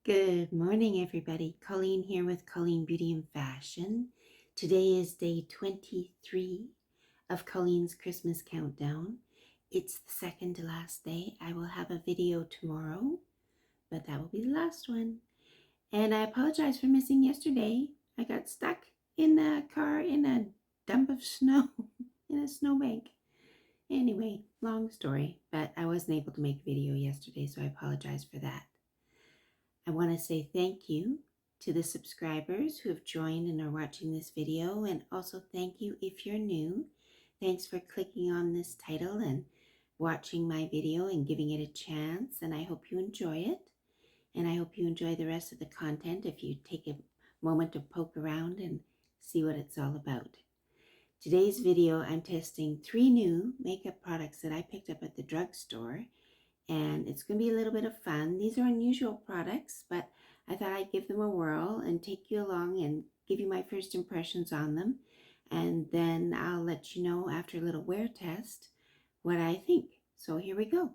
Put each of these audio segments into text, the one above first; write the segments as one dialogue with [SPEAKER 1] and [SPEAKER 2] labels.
[SPEAKER 1] Good morning, everybody. Colleen here with Colleen Beauty and Fashion. Today is day 23 of Colleen's Christmas countdown. It's the second to last day. I will have a video tomorrow, but that will be the last one. And I apologize for missing yesterday. I got stuck in the car in a dump of snow, in a snowbank. Anyway, long story, but I wasn't able to make a video yesterday, so I apologize for that. I want to say thank you to the subscribers who have joined and are watching this video, and also thank you if you're new. Thanks for clicking on this title and watching my video and giving it a chance, and I hope you enjoy it, and I hope you enjoy the rest of the content if you take a moment to poke around and see what it's all about. Today's video, I'm testing 3 new makeup products that I picked up at the drugstore. And it's going to be a little bit of fun. These are unusual products, but I thought I'd give them a whirl and take you along and give you my first impressions on them. And then I'll let you know after a little wear test what I think. So here we go.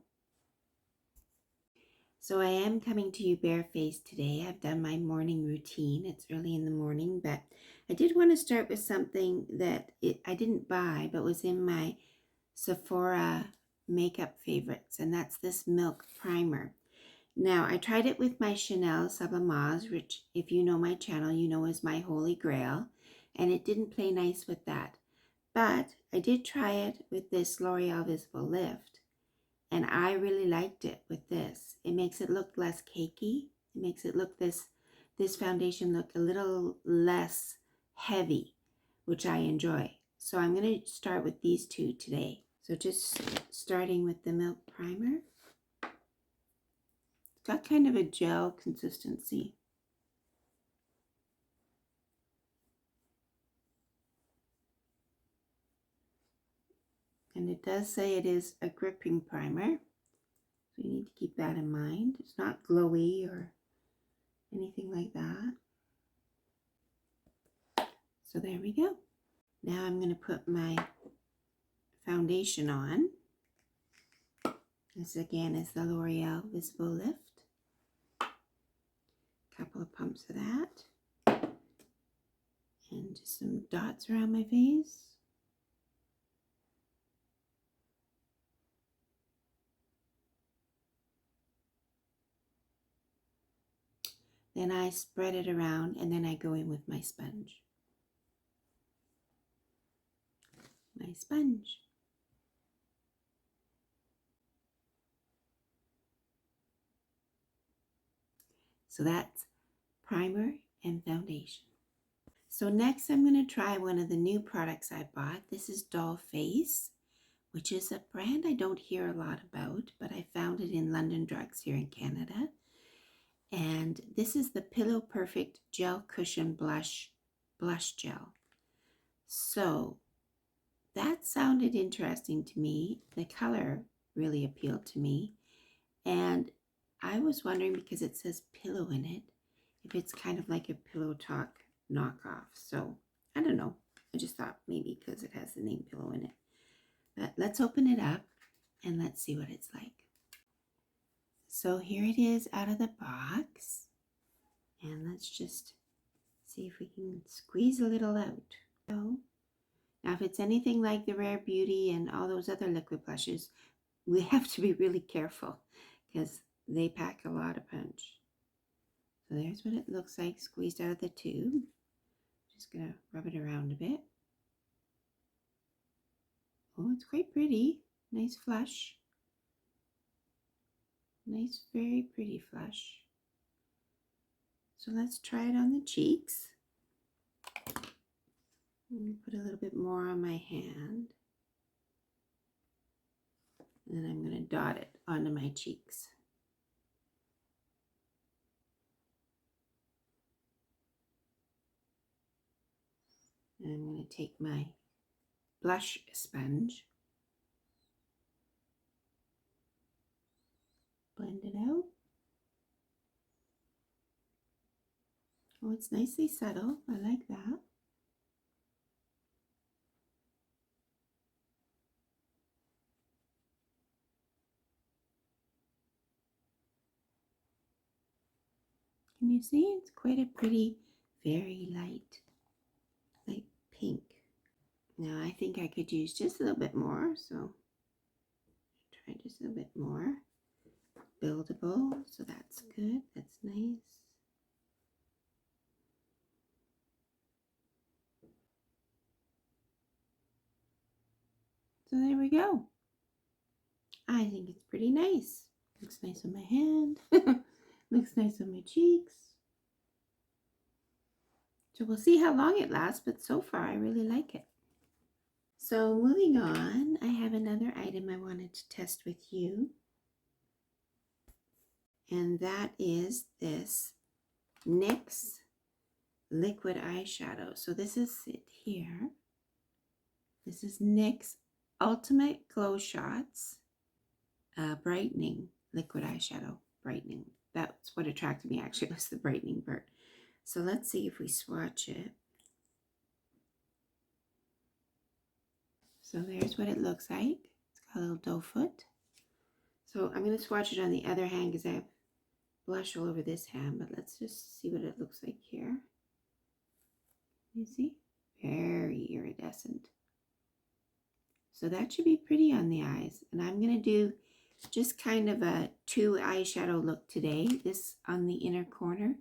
[SPEAKER 1] So I am coming to you barefaced today. I've done my morning routine. It's early in the morning, but I did want to start with something that I didn't buy, but was in my Sephora makeup favorites, and that's this milk primer. Now, I tried it with my Chanel Sublimage, which if you know my channel, you know is my holy grail, and it didn't play nice with that. But I did try it with this L'Oreal Visible Lift, and I really liked it with this. It makes it look less cakey. It makes it look this foundation look a little less heavy, which I enjoy. So I'm going to start with these two today. So just starting with the milk primer. It's got kind of a gel consistency. And it does say it is a gripping primer. So you need to keep that in mind. It's not glowy or anything like that. So there we go. Now I'm going to put my foundation on. This again is the L'Oreal Visible Lift. Couple of pumps of that. And just some dots around my face. Then I spread it around and then I go in with my sponge. My sponge. So that's primer and foundation. So next I'm going to try one of the new products I bought. This is Dollface, which is a brand I don't hear a lot about, but I found it in London Drugs here in Canada. And this is the Pillow Perfect Gel Cushion Blush Gel. So that sounded interesting to me. The color really appealed to me. And I was wondering, because it says pillow in it, if it's kind of like a Pillow Talk knockoff. So I don't know. I just thought maybe because it has the name Pillow in it. But let's open it up and let's see what it's like. So here it is out of the box. And let's just see if we can squeeze a little out. So now if it's anything like the Rare Beauty and all those other liquid blushes, we have to be really careful because they pack a lot of punch. So there's what it looks like squeezed out of the tube. Just going to rub it around a bit. Oh, it's quite pretty. Nice flush. Nice, very pretty flush. So let's try it on the cheeks. Put a little bit more on my hand. And then I'm going to dot it onto my cheeks. And I'm going to take my blush sponge, blend it out. Oh, it's nicely subtle. I like that. Can you see? It's quite a pretty, very light pink. Now I think I could use just a little bit more, so try just a little bit more. Buildable, so that's good. That's nice. So there we go. I think it's pretty nice. Looks nice on my hand. Looks nice on my cheeks. So we'll see how long it lasts, but so far I really like it. So moving on, I have another item I wanted to test with you. And that is this NYX Liquid Eyeshadow. So this is it here. This is NYX Ultimate Glow Shots Brightening Liquid Eyeshadow Brightening. That's what attracted me, actually, was the brightening part. So let's see if we swatch it. So there's what it looks like. It's got a little doe foot. So I'm going to swatch it on the other hand because I have blush all over this hand, but let's just see what it looks like here. You see? Very iridescent. So that should be pretty on the eyes. And I'm going to do just kind of a 2 eyeshadow look today. This on the inner corner,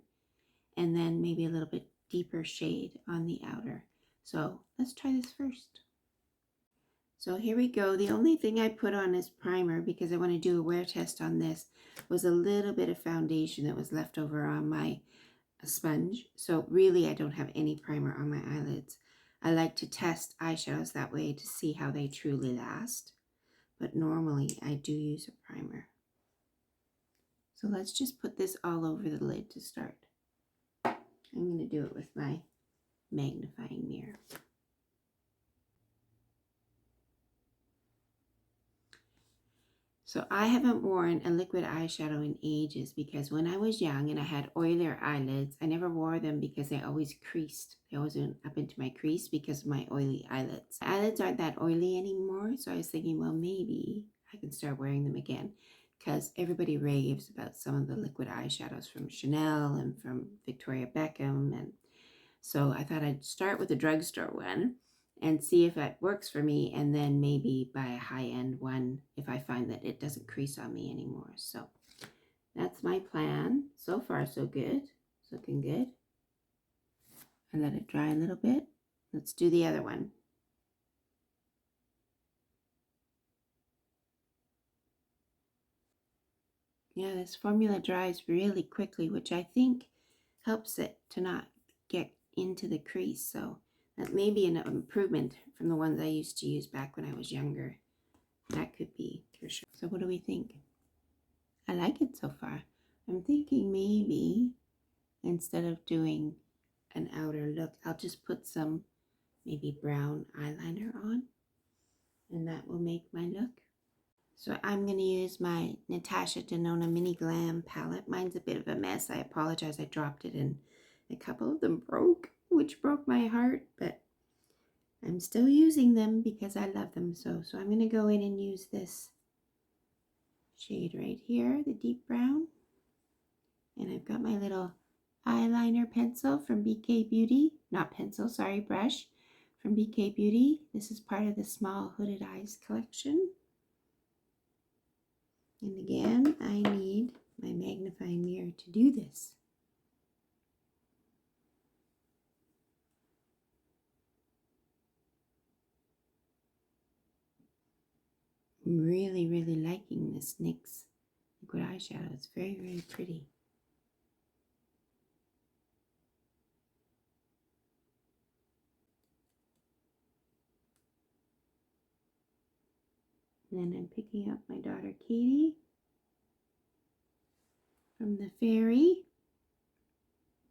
[SPEAKER 1] and then maybe a little bit deeper shade on the outer. So let's try this first. So here we go. The only thing I put on as primer, because I want to do a wear test on this, was a little bit of foundation that was left over on my sponge. So really I don't have any primer on my eyelids. I like to test eyeshadows that way to see how they truly last. But normally I do use a primer. So let's just put this all over the lid to start. I'm going to do it with my magnifying mirror. So I haven't worn a liquid eyeshadow in ages because when I was young and I had oilier eyelids, I never wore them because they always creased. They always went up into my crease because of my oily eyelids. My eyelids aren't that oily anymore, so I was thinking, well, maybe I can start wearing them again because everybody raves about some of the liquid eyeshadows from Chanel and from Victoria Beckham. And so I thought I'd start with a drugstore one and see if it works for me, and then maybe buy a high-end one if I find that it doesn't crease on me anymore. So that's my plan. So far, so good. It's looking good. I let it dry a little bit. Let's do the other one. Yeah, this formula dries really quickly, which I think helps it to not get into the crease. So that may be an improvement from the ones I used to use back when I was younger. That could be for sure. So what do we think? I like it so far. I'm thinking maybe instead of doing an outer look, I'll just put some maybe brown eyeliner on, and that will make my look. So I'm going to use my Natasha Denona Mini Glam palette. Mine's a bit of a mess. I apologize. I dropped it and a couple of them broke, which broke my heart, but I'm still using them because I love them so. So I'm going to go in and use this shade right here, the deep brown. And I've got my little eyeliner pencil from BK Beauty. Not pencil, sorry, brush from BK Beauty. This is part of the Small Hooded Eyes collection. And again, I need my magnifying mirror to do this. I'm really, really liking this NYX liquid eyeshadow. It's very, very pretty. And then I'm picking up my daughter Katie from the ferry,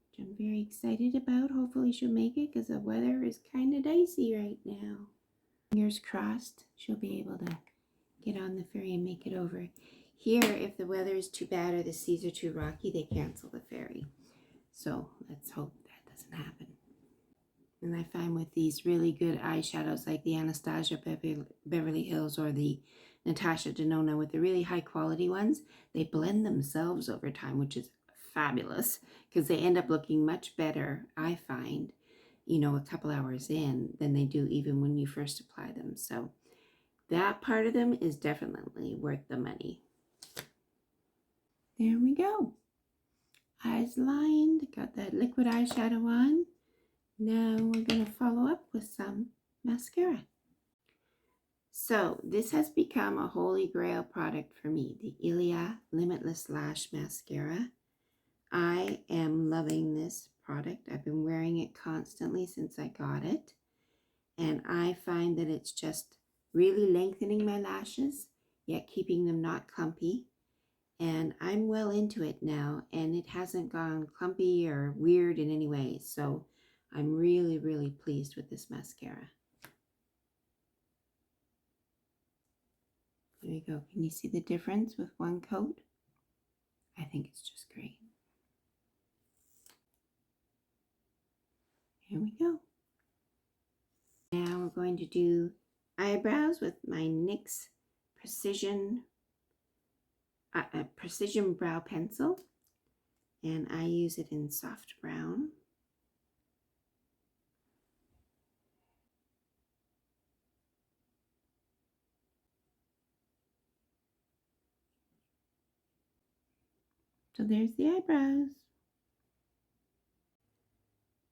[SPEAKER 1] which I'm very excited about. Hopefully she'll make it because the weather is kind of dicey right now. Fingers crossed she'll be able to get on the ferry and make it over. Here, if the weather is too bad or the seas are too rocky, they cancel the ferry. So let's hope that doesn't happen. And I find with these really good eyeshadows like the Anastasia Beverly Hills or the Natasha Denona, with the really high quality ones, they blend themselves over time, which is fabulous because they end up looking much better, I find, you know, a couple hours in than they do even when you first apply them. So that part of them is definitely worth the money. There we go. Eyes lined, got that liquid eyeshadow on. Now we're going to follow up with some mascara. So this has become a holy grail product for me, the Ilia Limitless Lash Mascara. I am loving this product. I've been wearing it constantly since I got it. And I find that it's just really lengthening my lashes, yet keeping them not clumpy. And I'm well into it now, and it hasn't gone clumpy or weird in any way. So I'm really, really pleased with this mascara. There you go. Can you see the difference with one coat? I think it's just great. Here we go. Now we're going to do eyebrows with my NYX Precision Brow Pencil. And I use it in soft brown. So there's the eyebrows.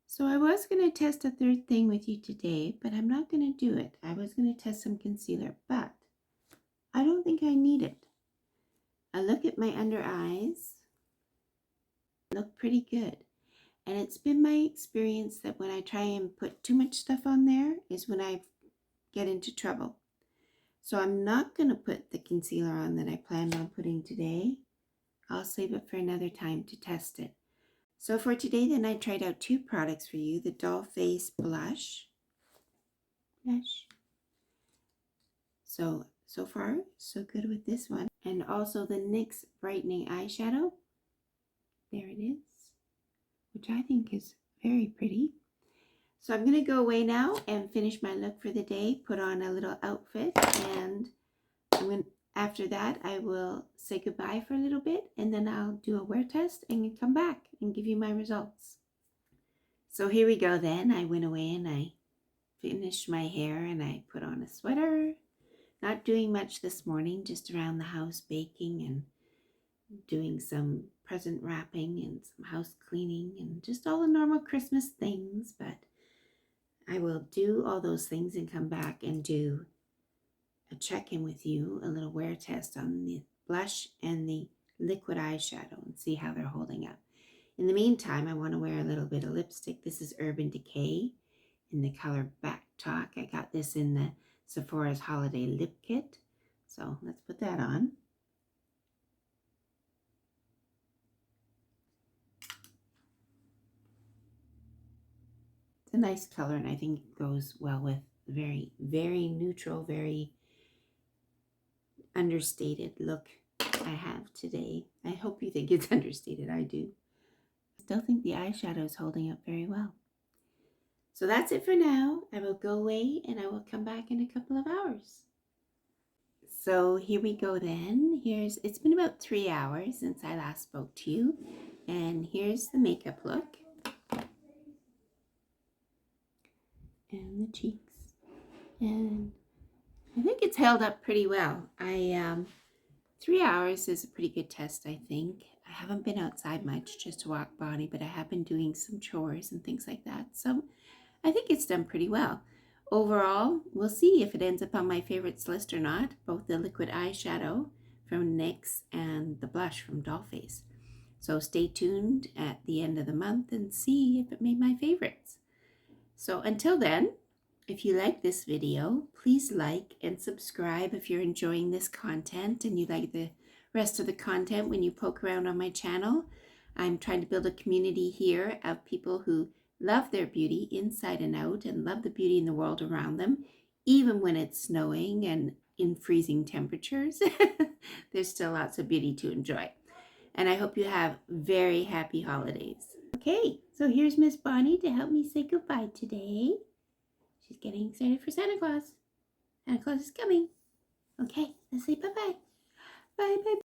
[SPEAKER 1] So I was going to test a third thing with you today, but I'm not going to do it. I was going to test some concealer, but I don't think I need it. I look at my under eyes, look pretty good. And it's been my experience that when I try and put too much stuff on there is when I get into trouble. So I'm not going to put the concealer on that I planned on putting today. I'll save it for another time to test it. So for today, then, I tried out two products for you. The Dollface Blush. So far, so good with this one. And also the NYX Brightening Eyeshadow. There it is, which I think is very pretty. So I'm going to go away now and finish my look for the day, put on a little outfit, and after that I will say goodbye for a little bit, and then I'll do a wear test and come back and give you my results. So here we go then. I went away and I finished my hair and I put on a sweater. Not doing much this morning, just around the house baking and doing some present wrapping and some house cleaning and just all the normal Christmas things, but I will do all those things and come back and do a check-in with you, a little wear test on the blush and the liquid eyeshadow and see how they're holding up. In the meantime, I want to wear a little bit of lipstick. This is Urban Decay in the color Back Talk. I got this in the Sephora's Holiday Lip Kit. So let's put that on. It's a nice color, and I think it goes well with the very, very neutral, very understated look I have today. I hope you think it's understated. I do. I still think the eyeshadow is holding up very well. So that's it for now. I will go away and I will come back in a couple of hours. So here we go then. It's been about 3 hours since I last spoke to you. And here's the makeup look. And the cheeks. And I think it's held up pretty well. 3 hours is a pretty good test, I think. I haven't been outside much, just to walk body, but I have been doing some chores and things like that. So I think it's done pretty well. Overall, we'll see if it ends up on my favorites list or not, both the liquid eyeshadow from NYX and the blush from Dollface. So stay tuned at the end of the month and see if it made my favorites. So until then, if you like this video, please like and subscribe if you're enjoying this content and you like the rest of the content when you poke around on my channel. I'm trying to build a community here of people who love their beauty inside and out and love the beauty in the world around them, even when it's snowing and in freezing temperatures. There's still lots of beauty to enjoy. And I hope you have very happy holidays. Okay, so here's Miss Bonnie to help me say goodbye today. She's getting excited for Santa Claus. Santa Claus is coming. Okay, let's say bye-bye. Bye-bye.